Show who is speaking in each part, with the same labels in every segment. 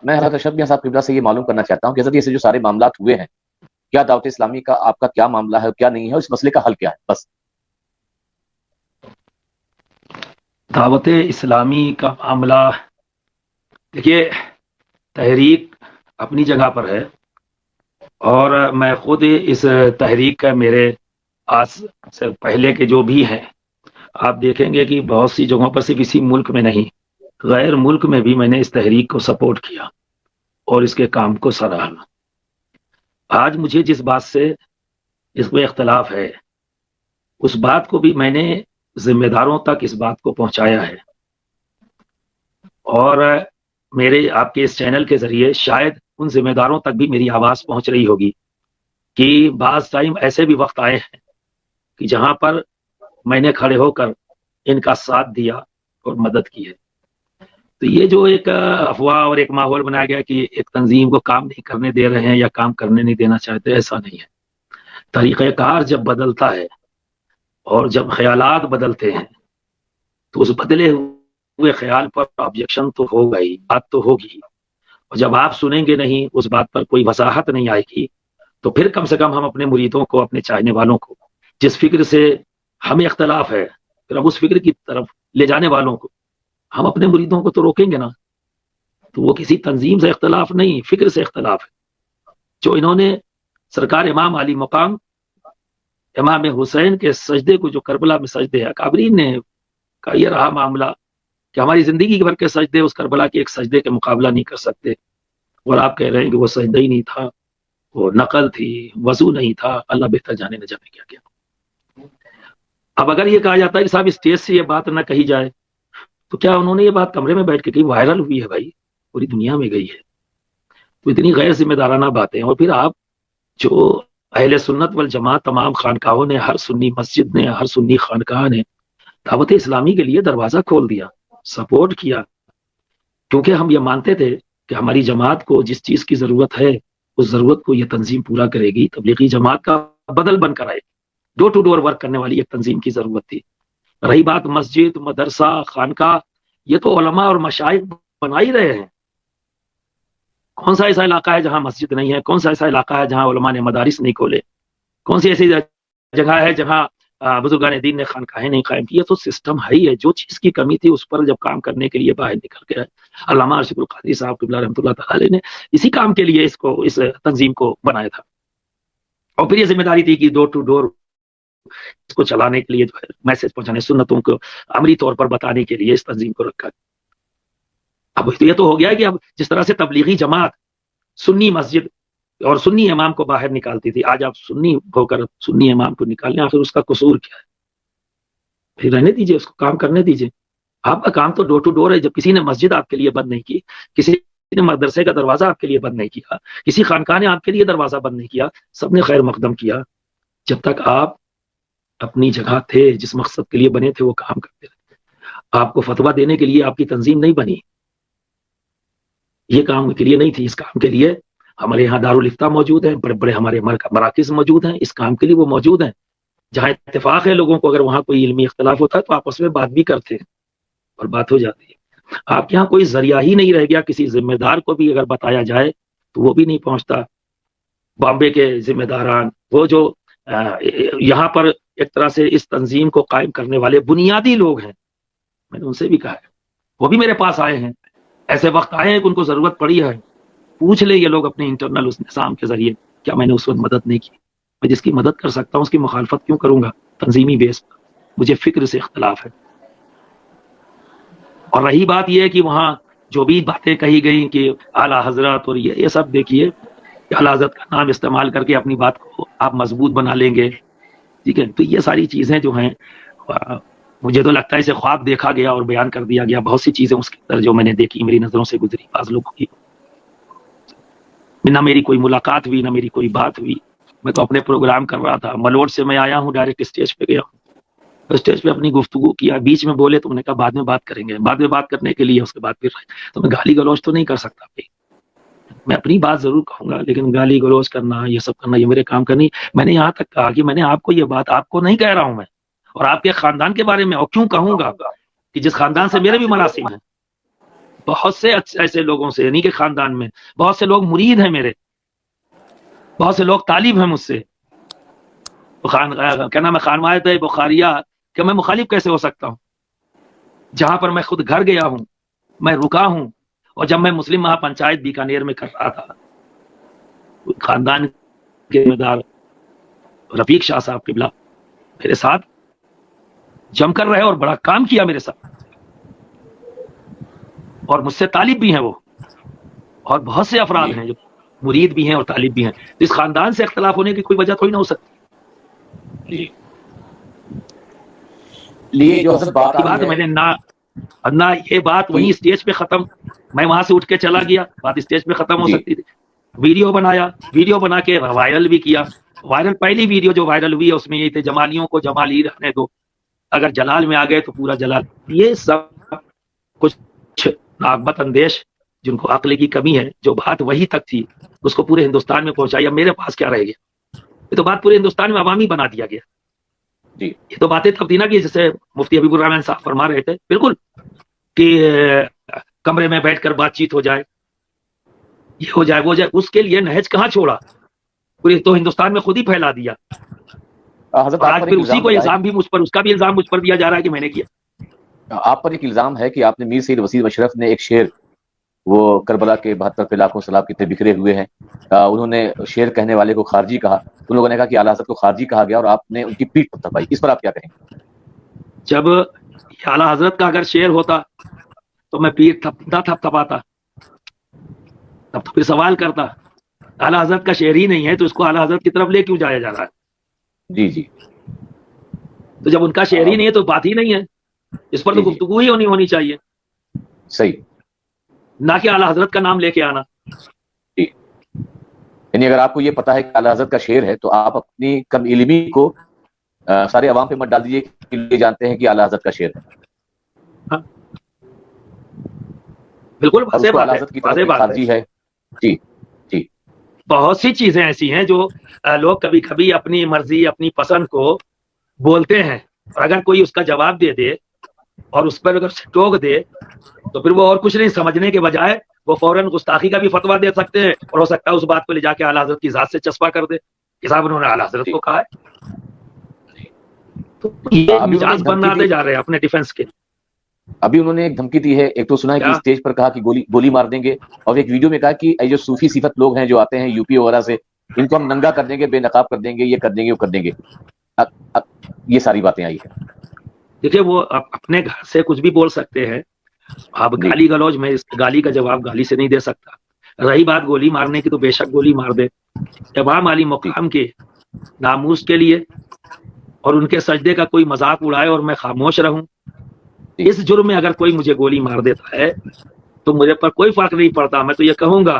Speaker 1: میں حضرت اشرف میاں صاحب قبلہ سے یہ معلوم کرنا چاہتا ہوں کہ حضرت یہ سے جو سارے معاملات ہوئے ہیں، کیا دعوت اسلامی کا آپ کا کیا معاملہ ہے اور کیا نہیں ہے، اس مسئلے کا حل کیا ہے؟ بس
Speaker 2: دعوت اسلامی کا معاملہ، دیکھیے، تحریک اپنی جگہ پر ہے، اور میں خود اس تحریک کا، میرے آج سے پہلے کے جو بھی ہیں، آپ دیکھیں گے کہ بہت سی جگہوں پر، صرف اسی ملک میں نہیں، غیر ملک میں بھی میں نے اس تحریک کو سپورٹ کیا اور اس کے کام کو سراہا۔ آج مجھے جس بات سے اس میں اختلاف ہے، اس بات کو بھی میں نے ذمہ داروں تک اس بات کو پہنچایا ہے، اور میرے آپ کے اس چینل کے ذریعے شاید ان ذمہ داروں تک بھی میری آواز پہنچ رہی ہوگی کہ بعض ٹائم ایسے بھی وقت آئے ہیں کہ جہاں پر میں نے کھڑے ہو کر ان کا ساتھ دیا اور مدد کی ہے۔ تو یہ جو ایک افواہ اور ایک ماحول بنایا گیا کہ ایک تنظیم کو کام نہیں کرنے دے رہے ہیں یا کام کرنے نہیں دینا چاہتے، ایسا نہیں ہے۔ طریقہ کار جب بدلتا ہے اور جب خیالات بدلتے ہیں تو اس بدلے ہوئے خیال پر آبجیکشن تو ہوگا ہی، بات تو ہوگی، اور جب آپ سنیں گے نہیں، اس بات پر کوئی وضاحت نہیں آئے گی، تو پھر کم سے کم ہم اپنے مریدوں کو، اپنے چاہنے والوں کو، جس فکر سے ہمیں اختلاف ہے، پھر ہم اس فکر کی طرف لے جانے والوں کو، ہم اپنے مریدوں کو تو روکیں گے نا۔ تو وہ کسی تنظیم سے اختلاف نہیں، فکر سے اختلاف ہے، جو انہوں نے سرکار امام علی مقام امام حسین کے سجدے کو، جو کربلا میں سجدے ہیں، اکابرین نے کا یہ رہا معاملہ کہ ہماری زندگی بھر کے سجدے اس کربلا کے ایک سجدے کے مقابلہ نہیں کر سکتے، اور آپ کہہ رہے ہیں کہ وہ سجدہ ہی نہیں تھا، وہ نقل تھی، وضو نہیں تھا، اللہ بہتر جانے نہ جانے کیا کیا۔ اب اگر یہ کہا جاتا ہے کہ صاحب اسٹیج سے یہ بات نہ کہی جائے، تو کیا انہوں نے یہ بات کمرے میں بیٹھ کے کہی؟ وائرل ہوئی ہے بھائی، پوری دنیا میں گئی ہے۔ تو اتنی غیر ذمہ دارانہ باتیں، اور پھر آپ جو اہل سنت والجماعت، تمام خانقاہوں نے، ہر سنی مسجد نے، ہر سنی خانقاہ نے دعوت اسلامی کے لیے دروازہ کھول دیا، سپورٹ کیا، کیونکہ ہم یہ مانتے تھے کہ ہماری جماعت کو جس چیز کی ضرورت ہے، اس ضرورت کو یہ تنظیم پورا کرے گی۔ تبلیغی جماعت کا بدل بن کر آئے، ڈور ٹو ڈور ورک کرنے والی ایک تنظیم کی ضرورت تھی۔ رہی بات مسجد، مدرسہ، خانقاہ، یہ تو علماء اور مشائخ بنا ہی رہے ہیں۔ کون سا ایسا علاقہ ہے جہاں مسجد نہیں ہے؟ کون سا ایسا علاقہ ہے جہاں علماء نے مدارس نہیں کھولے؟ کون سی ایسی جگہ ہے جہاں بزرگان دین نے خانقاہیں نہیں قائم کی؟ یہ تو سسٹم ہے ہی ہے۔ جو چیز کی کمی تھی اس پر جب کام کرنے کے لیے باہر نکل کے علامہ ارشد القادری صاحب قبلہ رحمۃ اللہ تعالی نے اسی کام کے لیے اس تنظیم کو بنایا تھا، اور پھر یہ ذمہ داری تھی کہ ڈور ٹو ڈور اس کو چلانے کے لیے، جو ہے میسج پہنچانے، سنتوں کو عملی طور پر بتانے کے لیے اس تنظیم کو رکھا۔ اب یہ تو ہو گیا کہ اب جس طرح سے تبلیغی جماعت سنی مسجد اور سنی امام کو باہر نکالتی تھی، آج آپ سنی ہو کر سنی امام کو نکالنے، آخر اس کا قصور کیا ہے؟ پھر رہنے دیجئے، اس کو کام کرنے دیجئے۔ آپ کا کام تو ڈور ٹو ڈور ہے۔ جب کسی نے مسجد آپ کے لیے بند نہیں کی، کسی نے مدرسے کا دروازہ آپ کے لیے بند نہیں کیا، کسی خانقاہ نے آپ کے لیے دروازہ بند نہیں کیا، سب نے خیر مقدم کیا۔ جب تک آپ اپنی جگہ تھے، جس مقصد کے لیے بنے تھے، وہ کام کرتے رہے۔ آپ کو فتویٰ دینے کے لیے آپ کی تنظیم نہیں بنی، یہ کام کے لیے نہیں تھی۔ اس کام کے لیے ہمارے یہاں دارالافتاء موجود ہیں، بڑے بڑے ہمارے مراکز موجود ہیں، اس کام کے لیے وہ موجود ہیں، جہاں اتفاق ہے لوگوں کو، اگر وہاں کوئی علمی اختلاف ہوتا ہے تو آپس میں بات بھی کرتے ہیں اور بات ہو جاتی ہے۔ آپ کے یہاں کوئی ذریعہ ہی نہیں رہ گیا، کسی ذمہ دار کو بھی اگر بتایا جائے تو وہ بھی نہیں پہنچتا۔ بامبے کے ذمہ داران، وہ جو یہاں پر ایک طرح سے اس تنظیم کو قائم کرنے والے بنیادی لوگ ہیں، میں نے ان سے بھی کہا ہے، وہ بھی میرے پاس آئے ہیں۔ ایسے وقت آئے ہیں کہ ان کو ضرورت پڑی ہے، پوچھ لے یہ لوگ اپنے انٹرنل اس نظام کے ذریعے، کیا میں نے اس وقت مدد نہیں کی؟ میں جس کی مدد کر سکتا ہوں اس کی مخالفت کیوں کروں گا تنظیمی بیس پر؟ مجھے فکر سے اختلاف ہے۔ اور رہی بات یہ ہے کہ وہاں جو بھی باتیں کہی گئیں کہ اعلیٰ حضرت اور یہ سب، دیکھیے کہ اعلیٰ حضرت کا نام استعمال کر کے اپنی بات کو آپ مضبوط بنا لیں گے، ٹھیک ہے؟ تو یہ ساری چیزیں جو ہیں، مجھے تو لگتا ہے اسے خواب دیکھا گیا اور بیان کر دیا گیا۔ بہت سی چیزیں اس کے اندر جو میں نے دیکھی، میری نظروں سے گزری، بعض لوگوں کی نہ میری کوئی ملاقات ہوئی، نہ میری کوئی بات ہوئی۔ میں تو اپنے پروگرام کر رہا تھا، ملوٹ سے میں آیا ہوں، ڈائریکٹ اسٹیج پہ گیا ہوں، اسٹیج پہ اپنی گفتگو کیا، بیچ میں بولے تو میں نے کہا بعد میں بات کریں گے، بعد میں بات کرنے کے لیے اس کے بعد پھر تو میں گالی گلوچ تو نہیں کر سکتا بھائی۔ میں اپنی بات ضرور کہوں گا، لیکن گالی گلوچ کرنا، یہ سب کرنا، یہ میرے کام کا نہیں۔ میں نے یہاں تک کہا کہ میں نے آپ کو یہ بات آپ کو نہیں کہہ رہا ہوں میں، اور آپ کے خاندان کے بارے میں، اور کیوں کہوں گا کہ جس خاندان سے میرے بھی مناسب ہیں، بہت سے ایسے لوگوں سے، یعنی کہ خاندان میں بہت سے لوگ مرید ہیں میرے، بہت سے لوگ طالب ہیں مجھ سے، کیا نام ہے، خانوات بخاریہ، کہ میں مخالف کیسے ہو سکتا ہوں جہاں پر میں خود گھر گیا ہوں، میں رکا ہوں. اور جب میں مسلم مہا پنچایت بیکانیر میں کر رہا تھا، خاندان کے ذمہ دار رفیق شاہ صاحب قبلہ میرے ساتھ جم کر رہے اور بڑا کام کیا میرے ساتھ، اور مجھ سے طالب بھی ہیں وہ، اور بہت سے افراد ہیں جو مرید بھی ہیں اور طالب بھی ہیں. اس خاندان سے اختلاف ہونے کی کوئی وجہ تھوڑی نہ ہو سکتی.
Speaker 1: لیے جو حضرت بات
Speaker 2: بات میں نے نہ یہ بات وہیں اسٹیج پہ ختم، میں وہاں سے اٹھ کے چلا گیا، بات اسٹیج پہ ختم ہو سکتی تھی. ویڈیو بنایا، ویڈیو بنا کے وائرل بھی کیا. وائرل پہلی ویڈیو جو وائرل ہوئی ہے اس میں یہ تھے جمالیوں کو جمال ہی رہنے دو، اگر جلال میں آ گئے تو پورا جلال. یہ سب کچھ ناقبت اندیش جن کو عقل کی کمی ہے، جو بات وہی تک تھی اس کو پورے ہندوستان میں پہنچائی. اب میرے پاس کیا رہ گیا؟ یہ تو بات پورے ہندوستان میں عوامی بنا دیا گیا. یہ تو باتیں تب تھی نا کہ جیسے مفتی حبیب الرحمن صاحب فرما رہے تھے بالکل کہ کمرے میں بیٹھ کر بات چیت ہو جائے، یہ ہو جائے وہ جائے. اس کے لیے نہج کہاں چھوڑا؟ پورے تو ہندوستان میں خود ہی پھیلا دیا. آج پھر اسی کو الزام بھی مجھ پر، اس کا بھی الزام مجھ پر دیا جا رہا ہے کہ میں نے کیا.
Speaker 1: آپ پر ایک الزام ہے کہ آپ نے میر سید وسیع اشرف نے ایک شعر، وہ کربلا کے 72 پہ لاکھوں سلاب کتنے بکھرے ہوئے ہیں، انہوں نے شعر کہنے والے کو خارجی کہا، ان لوگوں نے کہا کہ اعلیٰ حضرت کو خارجی کہا گیا اور آپ نے ان کی پیٹھ تھپائی. اس پر آپ کیا کہیں؟
Speaker 2: جب اعلیٰ حضرت کا اگر شعر ہوتا تو میں پیٹھ تھپاتا، تب تو پھر سوال کرتا اعلیٰ حضرت کا شعر ہی نہیں ہے تو اس کو اعلیٰ حضرت کی طرف لے کیوں جایا جا رہا ہے؟
Speaker 1: جی
Speaker 2: تو جب ان کا شعر ہی نہیں ہے تو بات ہی نہیں ہے، اس پر تو گفتگو ہی ہونی چاہیے.
Speaker 1: صحیح،
Speaker 2: نہ کہ اعلیٰ حضرت کا نام لے کے آنا.
Speaker 1: یعنی اگر آپ کو یہ پتا ہے کہ اعلیٰ حضرت کا شعر ہے تو آپ اپنی کم علمی کو سارے عوام پہ مت ڈال دیجیے کہ یہ جانتے ہیں کہ اعلیٰ حضرت کا شعر ہے.
Speaker 2: بالکل
Speaker 1: اعلیٰ حضرت کی طرف خارجی ہے. جی
Speaker 2: بہت سی چیزیں ایسی ہیں جو لوگ کبھی کبھی اپنی مرضی اپنی پسند کو بولتے ہیں، اور اگر کوئی اس کا جواب دے دے اور اس پر اگر ٹوک دے تو پھر وہ اور کچھ نہیں سمجھنے کے بجائے وہ فوراً گستاخی کا بھی فتویٰ دے سکتے ہیں، اور ہو سکتا ہے اس بات کو لے جا کے اعلیٰ حضرت کی ذات سے چسپا کر دے کہ صاحب انہوں نے اعلیٰ حضرت کو کہا ہے. تو یہ مزاج بناتے جا رہے ہیں اپنے ڈیفنس کے.
Speaker 1: ابھی انہوں نے ایک دھمکی دی ہے، ایک تو سنا ہے کہ اسٹیج پر کہا کہ گولی مار دیں گے، اور ایک ویڈیو میں کہا کہ جو صوفی صفت لوگ ہیں جو آتے ہیں یو پی وغیرہ سے، ان کو ہم ننگا کر دیں گے، بے نقاب کر دیں گے، یہ کر دیں گے وہ کر دیں گے. یہ ساری باتیں آئی ہیں.
Speaker 2: دیکھیے وہ اپنے گھر سے کچھ بھی بول سکتے ہیں، اب گالی گلوج میں اس گالی کا جواب گالی سے نہیں دے سکتا. رہی بات گولی مارنے کی تو بے شک گولی مار دے. امام علی مقام کے ناموس کے لیے اور ان کے سجدے کا کوئی مذاق اڑائے اور میں خاموش رہوں، اس جرم میں اگر کوئی مجھے گولی مار دیتا ہے تو مجھے پر کوئی فرق نہیں پڑتا. میں تو یہ کہوں گا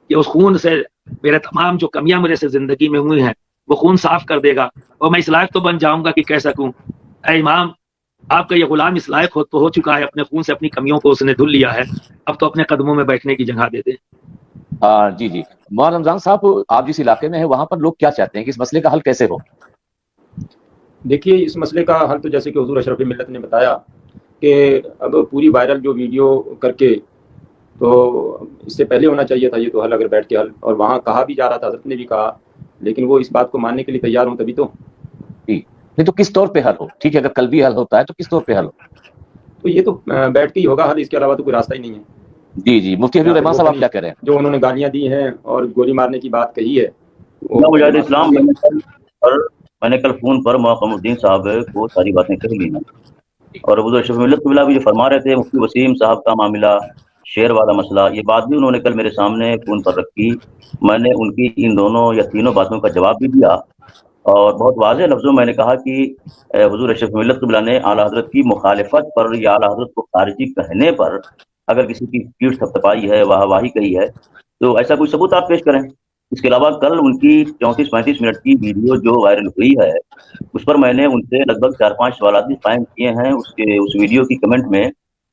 Speaker 2: کہ اس خون سے میرے تمام جو کمیاں میرے سے زندگی میں ہوئی ہیں وہ خون صاف کر دے گا، اور میں اس لائق تو بن جاؤں گا کہ کہہ سکوں اے امام آپ کا یہ غلام اس لائق ہو چکا ہے، اپنے خون سے اپنی کمیوں کو اس نے دھل لیا ہے، اب تو اپنے قدموں میں بیٹھنے کی جگہ دے دیں.
Speaker 1: جی مولانا رمضان صاحب، آپ جس علاقے میں ہیں وہاں پر لوگ کیا چاہتے ہیں کہ اس مسئلے کا حل کیسے ہو؟
Speaker 3: دیکھیے اس مسئلے کا حل تو جیسے کہ حضور اشرف ملت نے بتایا کہ اب پوری وائرل جو ویڈیو کر کے، تو اس سے پہلے ہونا چاہیے تھا یہ تو حل، اگر بیٹھ کے حل، اور وہاں کہا بھی جا رہا تھا، حضرت نے بھی کہا، لیکن وہ اس بات کو ماننے کے لیے تیار ہوں تبھی تو.
Speaker 1: نہیں تو کس طور پہ حل ہو؟ ٹھیک ہے اگر کل بھی حل ہوتا ہے تو کس طور پہ حل ہو؟
Speaker 3: تو یہ تو بیٹھ کے ہی ہوگا حل، اس کے علاوہ تو کوئی راستہ ہی نہیں ہے.
Speaker 1: جی مفتی حبیب الرحمن صاحب آپ کیا کہہ رہے ہیں؟
Speaker 3: جو انہوں نے گالیاں دی ہیں اور گولی مارنے کی بات کہی ہے،
Speaker 4: مجاہد اسلام میں نے کل فون پر محکم الدین صاحب کو ساری باتیں کہہ لی ہیں، اور حضور اشرف ملت قبلہ بھی جو فرما رہے تھے مفتی وسیم صاحب کا معاملہ، شعر والا مسئلہ، یہ بات بھی انہوں نے کل میرے سامنے فون پر رکھی. میں نے ان کی ان دونوں یا تینوں باتوں کا جواب بھی دیا، اور بہت واضح لفظوں میں نے کہا کہ حضور اشرف ملت قبلہ نے اعلیٰ حضرت کی مخالفت پر یا اعلیٰ حضرت کو خارجی کہنے پر اگر کسی کی پیٹھ تھپتھپائی ہے، واہ واہی کہی ہے، تو ایسا کوئی ثبوت آپ پیش کریں. اس کے علاوہ کل ان کی 34-35 منٹ کی ویڈیو جو وائرل ہوئی ہے اس پر میں نے ان سے لگ بھگ 4-5 سوالات بھی قائم کیے ہیں. اس ویڈیو کی کمنٹ میں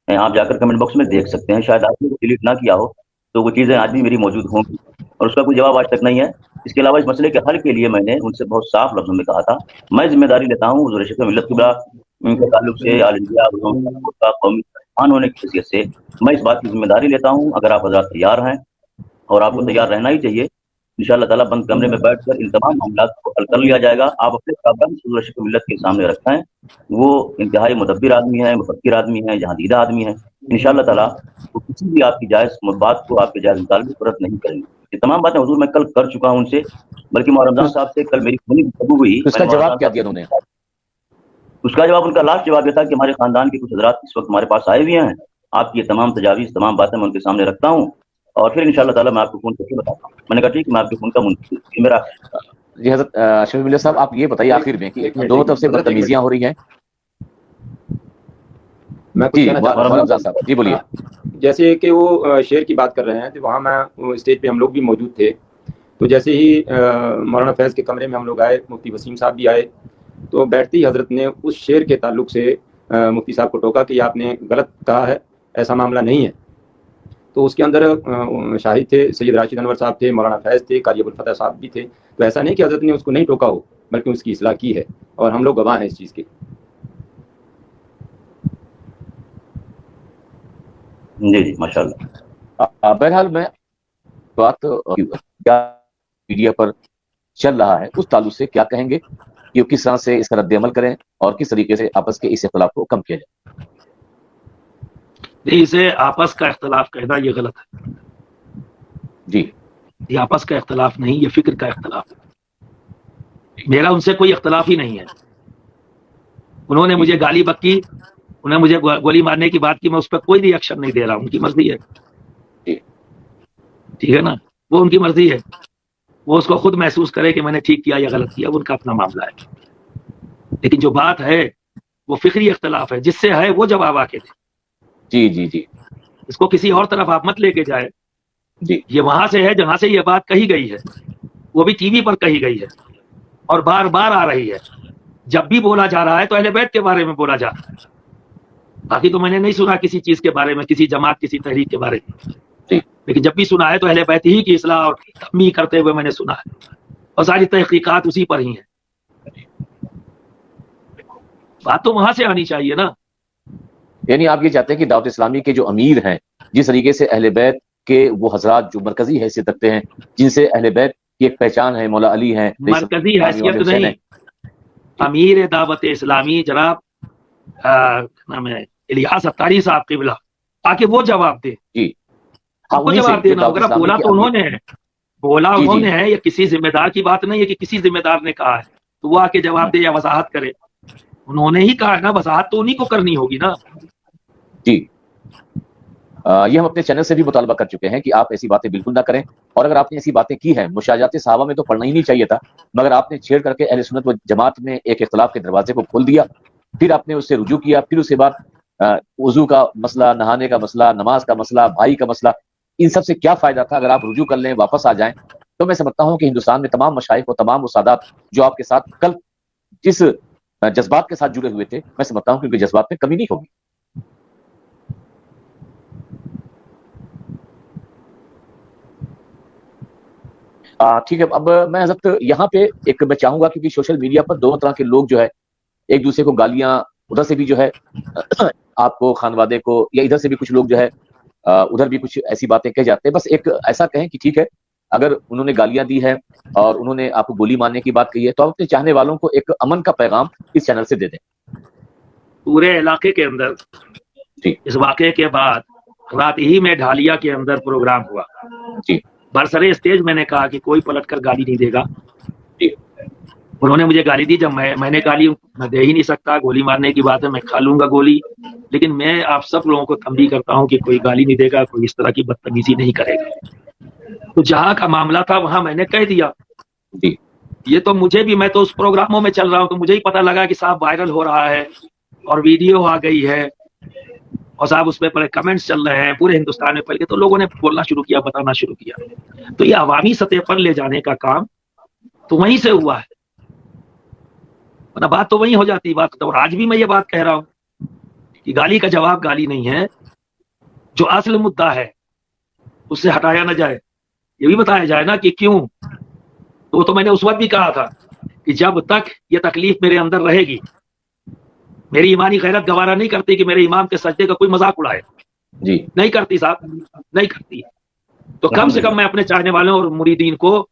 Speaker 4: آپ جا کر کمنٹ باکس میں دیکھ سکتے ہیں، شاید آپ نے ڈیلیٹ نہ کیا ہو تو وہ چیزیں آج بھی میری موجود ہوں گی، اور اس کا کوئی جواب آج تک نہیں ہے. اس کے علاوہ اس مسئلے کے حل کے لیے میں نے ان سے بہت صاف لفظوں میں کہا تھا میں ذمہ داری لیتا ہوں حضور اشرف ملت قبلہ ان کے تعلق سے آل انڈیا قومی مسلمان ہونے کی حیثیت سے میں اس بات کی ذمہ داری لیتا ہوں. اگر آپ حضرات تیار ہیں اور آپ کو تیار رہنا ہی چاہیے, انشاءاللہ تعالیٰ بند کمرے میں بیٹھ کر ان تمام معاملات کو حل کر لیا جائے گا. آپ اپنے پابند حضور اشرف ملت کے سامنے رکھیں, وہ انتہائی مدبر آدمی ہے, مفکر آدمی ہے, جہاں دیدہ آدمی ہے. انشاءاللہ تعالیٰ وہ کسی بھی آپ کی جائز بات کو, آپ کے جائز مطالبے کو رد نہیں کریں گے. یہ تمام باتیں حضور میں کل کر چکا ہوں ان سے, بلکہ مولانا رمضان صاحب سے کل میری فونی گفتگو ہوئی.
Speaker 1: اس کا جواب کیا دیا انہوں نے؟
Speaker 4: اس کا جواب, ان کا لاسٹ جواب یہ تھا کہ ہمارے خاندان کے کچھ حضرات اس وقت ہمارے پاس آئے ہوئے ہیں, آپ کی یہ تمام تجاویز, تمام باتیں میں ان کے سامنے رکھتا ہوں, اور پھر انشاءاللہ تعالیٰ میں آپ کو فون کر کے بتاتا ہوں. میں نے کہا ٹھیک, میں آپ کے فون کا منتظر ہوں. میرا
Speaker 1: جی حضرت اشرف ملت صاحب, آپ یہ بتائیے آخر میں کہ دونوں طرف سے بدتمیزیاں ہو رہی ہیں.
Speaker 3: میں کچھ
Speaker 1: جی
Speaker 3: کہنا چاہتا ہوں
Speaker 1: رمضان صاحب, جی بولیے.
Speaker 3: جیسے کہ وہ شعر کی بات کر رہے ہیں, تو وہاں میں اسٹیج پہ ہم لوگ بھی موجود تھے. تو جیسے ہی مولانا فیض کے کمرے میں ہم لوگ آئے, مفتی وسیم صاحب بھی آئے, تو بیٹھتے ہی حضرت نے اس شعر کے تعلق سے مفتی صاحب کو ٹوکا کہ آپ نے غلط کہا ہے, ایسا معاملہ نہیں ہے. تو اس کے اندر شاہد تھے, سید راشد انور صاحب تھے, مولانا فیض تھے, قاری ابوالفتح صاحب بھی تھے. تو ایسا نہیں کہ حضرت نے اس کو نہیں ٹوکا ہو, بلکہ اس کی اصلاح کی ہے, اور ہم لوگ گواہ ہیں اس چیز کے.
Speaker 4: جی جی ماشاء اللہ.
Speaker 1: بہرحال میں بات کیا میڈیا پر چل رہا ہے اس تعلق سے کیا کہیں گے کہ کس طرح سے اس کا رد عمل کریں اور کس طریقے سے آپس کے اس اختلاف کو کم کیا جائے؟
Speaker 2: اسے آپس کا اختلاف کہنا یہ غلط ہے.
Speaker 1: جی,
Speaker 2: یہ آپس کا اختلاف نہیں, یہ فکر کا اختلاف ہے. میرا ان سے کوئی اختلاف ہی نہیں ہے. انہوں نے مجھے گالی بکی, انہیں مجھے گولی مارنے کی بات کی, میں اس پہ کوئی ری ایکشن نہیں دے رہا ہوں. ان کی مرضی ہے, ٹھیک ہے نا, وہ ان کی مرضی ہے. وہ اس کو خود محسوس کرے کہ میں نے ٹھیک کیا یا غلط کیا, وہ ان کا اپنا معاملہ ہے. لیکن جو بات ہے وہ فکری اختلاف ہے, جس سے ہے وہ جواب آ کے دے.
Speaker 1: جی جی جی,
Speaker 2: اس کو کسی اور طرف آپ مت لے کے جائے.
Speaker 1: جی,
Speaker 2: یہ وہاں سے ہے جہاں سے یہ بات کہی گئی ہے, وہ بھی ٹی وی پر کہی گئی ہے اور بار بار آ رہی ہے. جب بھی بولا جا رہا ہے تو اہل بیت کے بارے میں بولا جا رہا ہے. باقی تو میں نے نہیں سنا کسی چیز کے بارے میں, کسی جماعت, کسی تحریک کے بارے میں. لیکن جب بھی سنا ہے تو اہل بیت ہی کی اصلاح اور تنبیہ کرتے ہوئے میں نے سنا ہے, اور ساری تحقیقات اسی پر ہی ہیں. بات تو وہاں سے آنی چاہیے نا.
Speaker 1: یعنی آپ یہ چاہتے ہیں کہ دعوت اسلامی کے جو امیر ہیں, جس طریقے سے اہل بیت کے وہ حضرات جو مرکزی حیثیت رکھتے ہیں, جن سے اہل بیت کی ایک پہچان ہے, مولا علی ہیں,
Speaker 2: مرکزی حیثیت نہیں, امیر دعوت اسلامی جناب نام ہے الیاس اتاری صاحب قبلہ, تاکہ وہ جواب دے.
Speaker 1: جی,
Speaker 2: آپ کو جواب دینا ہوگا. بولا تو انہوں نے ہے, بولا انہوں نے ہے, یہ کسی ذمہ دار کی بات نہیں ہے کہ کسی ذمہ دار نے کہا ہے تو وہ آ کے جواب دے یا وضاحت کرے. انہوں نے ہی کہا نا, وضاحت تو انہیں کو کرنی ہوگی نا.
Speaker 1: جی, یہ ہم اپنے چینل سے بھی مطالبہ کر چکے ہیں کہ آپ ایسی باتیں بالکل نہ کریں, اور اگر آپ نے ایسی باتیں کی ہیں, مشاجات صحابہ میں تو پڑھنا ہی نہیں چاہیے تھا, مگر آپ نے چھیڑ کر کے اہل سنت و جماعت میں ایک اختلاف کے دروازے کو کھول دیا. پھر آپ نے اس سے رجوع کیا, پھر اس کے بعد وضو کا مسئلہ, نہانے کا مسئلہ, نماز کا مسئلہ, بھائی کا مسئلہ, ان سب سے کیا فائدہ تھا؟ اگر آپ رجوع کر لیں, واپس آ جائیں, تو میں سمجھتا ہوں کہ ہندوستان میں تمام مشائخ و تمام استادات جو آپ کے ساتھ کل جس جذبات کے ساتھ جڑے ہوئے تھے, میں سمجھتا ہوں کہ ان کے جذبات میں کمی نہیں ہوگی. ٹھیک ہے, اب میں حضرت یہاں پہ ایک میں چاہوں گا, کیونکہ سوشل میڈیا پر دونوں طرح کے لوگ جو ہے ایک دوسرے کو گالیاں, ادھر سے بھی جو ہے آپ کو خانوادے کو, یا ادھر سے بھی کچھ لوگ جو ہے ادھر بھی کچھ ایسی باتیں کہہ جاتے ہیں. بس ایک ایسا کہیں کہ ٹھیک ہے, اگر انہوں نے گالیاں دی ہے اور انہوں نے آپ کو گولی مارنے کی بات کہی ہے, تو آپ اپنے چاہنے والوں کو ایک امن کا پیغام اس چینل سے دے دیں.
Speaker 2: پورے علاقے کے اندر
Speaker 1: جی,
Speaker 2: اس واقعے کے بعد رات ہی میں ڈھالیا کے اندر پروگرام ہوا.
Speaker 1: جی,
Speaker 2: برسرے اسٹیج میں نے کہا کہ کوئی پلٹ کر گالی نہیں دے گا.
Speaker 1: جی,
Speaker 2: انہوں نے مجھے گالی دی, جب میں نے گالی میں دے ہی نہیں سکتا, گولی مارنے کی بات ہے, میں کھا لوں گا گولی. لیکن میں آپ سب لوگوں کو تنبیہ کرتا ہوں کہ کوئی گالی نہیں دے گا, کوئی اس طرح کی بدتمیزی نہیں کرے گا. تو جہاں کا معاملہ تھا وہاں میں نے کہہ دیا.
Speaker 1: جی,
Speaker 2: یہ تو مجھے بھی, میں تو اس پروگراموں میں چل رہا ہوں, تو مجھے ہی پتہ لگا کہ صاحب وائرل ہو رہا ہے اور ویڈیو آ گئی ہے, اور صاحب اس پہ پڑے کمنٹس چل رہے ہیں پورے ہندوستان میں پھیل کے, تو لوگوں نے بولنا شروع کیا, بتانا شروع کیا. تو یہ عوامی سطح پر لے جانے کا کام تو وہیں سے ہوا ہے, ورنہ بات تو وہیں ہو جاتی. بات تو, اور آج بھی میں یہ بات کہہ رہا ہوں کہ گالی کا جواب گالی نہیں ہے, جو اصل مدعا ہے اس سے ہٹایا نہ جائے, یہ بھی بتایا جائے نا کہ کیوں. تو میں نے اس وقت بھی کہا تھا کہ جب تک یہ تکلیف میرے اندر رہے گی میری ایمانی غیرت گوارا نہیں کرتی کہ میرے امام کے سجدے کا کوئی مذاق اڑائے.
Speaker 1: جی
Speaker 2: نہیں کرتی صاحب, نہیں کرتی. تو کم سے کم میں اپنے چاہنے والوں اور مریدین کو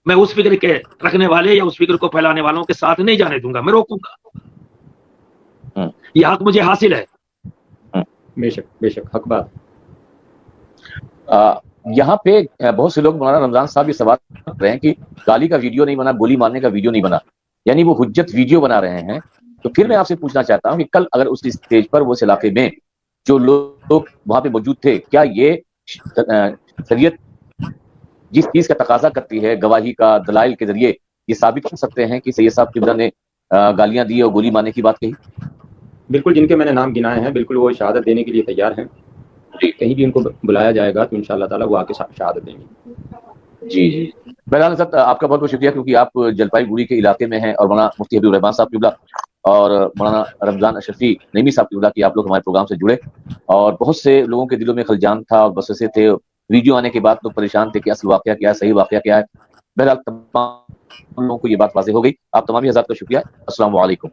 Speaker 2: میں اس فکر کے رکھنے والے یا اس فکر کو پھیلانے والوں کے ساتھ نہیں جانے دوں گا, میں روکوں گا. یہ حق مجھے حاصل ہے.
Speaker 3: بے شک حق بات.
Speaker 1: یہاں پہ بہت سے لوگ مولانا رمضان صاحب یہ سوال کر رہے ہیں کہ گالی کا ویڈیو نہیں بنا, گولی مارنے کا ویڈیو نہیں بنا, یعنی وہ حجت ویڈیو بنا رہے ہیں. تو پھر میں آپ سے پوچھنا چاہتا ہوں کہ کل اگر اس اسٹیج پر اس علاقے میں جو لوگ وہاں پہ موجود تھے, کیا یہ شریعت جس چیز کا تقاضا کرتی ہے گواہی کا دلائل کے ذریعے یہ ثابت کر سکتے ہیں کہ سید صاحب قبلہ نے گالیاں دی اور گولی مارنے کی بات کہی؟ بالکل,
Speaker 3: جن کے میں نے نام گنائے ہیں بالکل وہ شہادت دینے کے لیے تیار ہیں. کہیں بھی ان کو بلایا جائے گا تو انشاءاللہ تعالیٰ وہ آ کے شہادت دیں گے.
Speaker 1: جی جی, بہرحال حضرت آپ کا بہت بہت شکریہ, کیونکہ آپ جلپائی گوڑی کے علاقے میں ہیں اور مولانا مفتی حبیب الرحمان صاحب قبلہ اور مولانا رمضان اشرفی نعیمی صاحب قبلہ کی آپ لوگ ہمارے پروگرام سے جڑے, اور بہت سے لوگوں کے دلوں میں خلجان تھا اور وسوسے تھے. ویڈیو آنے کے بعد لوگ پریشان تھے کہ اصل واقعہ کیا ہے, صحیح واقعہ کیا ہے. بہرحال تمام لوگوں کو یہ بات واضح ہو گئی. آپ تمام حضرات کا شکریہ. السلام علیکم.